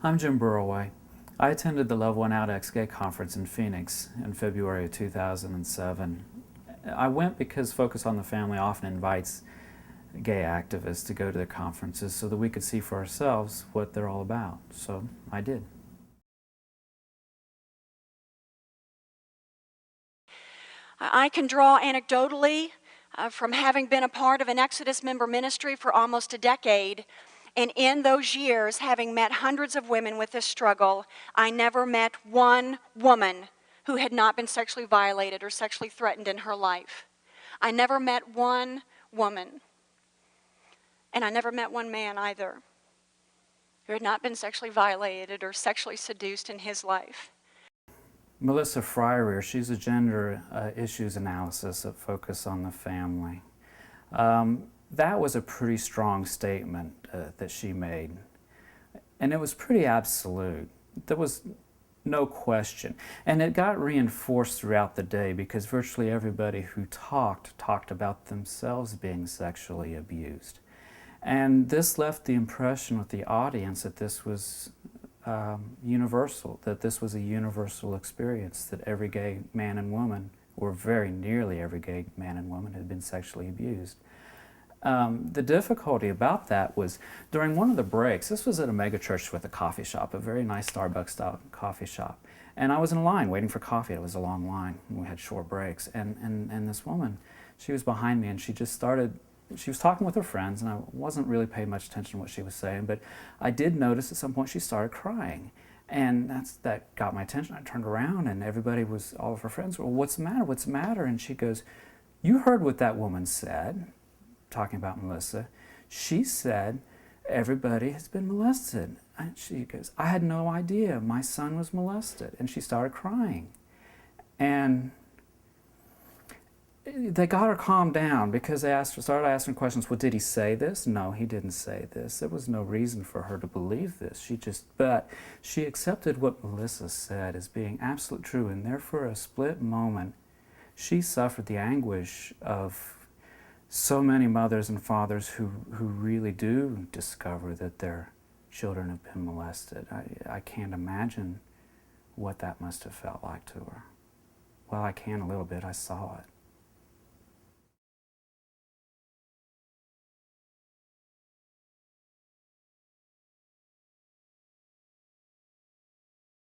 I'm Jim Burroway. I attended the Love One Out ex-gay conference in Phoenix in February of 2007. I went because Focus on the Family often invites gay activists to go to their conferences so that we could see for ourselves what they're all about. So I did. I can draw anecdotally from having been a part of an Exodus member ministry for almost a decade. And in those years, having met hundreds of women with this struggle, I never met one woman who had not been sexually violated or sexually threatened in her life. I never met one woman, and I never met one man either, who had not been sexually violated or sexually seduced in his life. Melissa Fryrear, she's a gender issues analysis at Focus on the Family. That was a pretty strong statement that she made, and it was pretty absolute. There was no question, and it got reinforced throughout the day because virtually everybody who talked about themselves being sexually abused. And this left the impression with the audience that this was universal, that this was a universal experience, that every gay man and woman, or very nearly every gay man and woman, had been sexually abused. The difficulty about that was during one of the breaks, this was at a megachurch with a coffee shop, a very nice Starbucks-style coffee shop, and I was in a line waiting for coffee. It was a long line, and we had short breaks, and this woman, she was behind me, and she just started, she was talking with her friends, and I wasn't really paying much attention to what she was saying, but I did notice at some point she started crying, and that got my attention. I turned around, and everybody was, all of her friends were, well, what's the matter, what's the matter? And she goes, you heard what that woman said, talking about Melissa. She said, everybody has been molested. And she goes, I had no idea my son was molested. And she started crying. And they got her calmed down because they started asking questions. Well, did he say this? No, he didn't say this. There was no reason for her to believe this. But she accepted what Melissa said as being absolute true. And there for a split moment, she suffered the anguish of so many mothers and fathers who really do discover that their children have been molested. I can't imagine what that must have felt like to her. Well, I can a little bit. I saw it.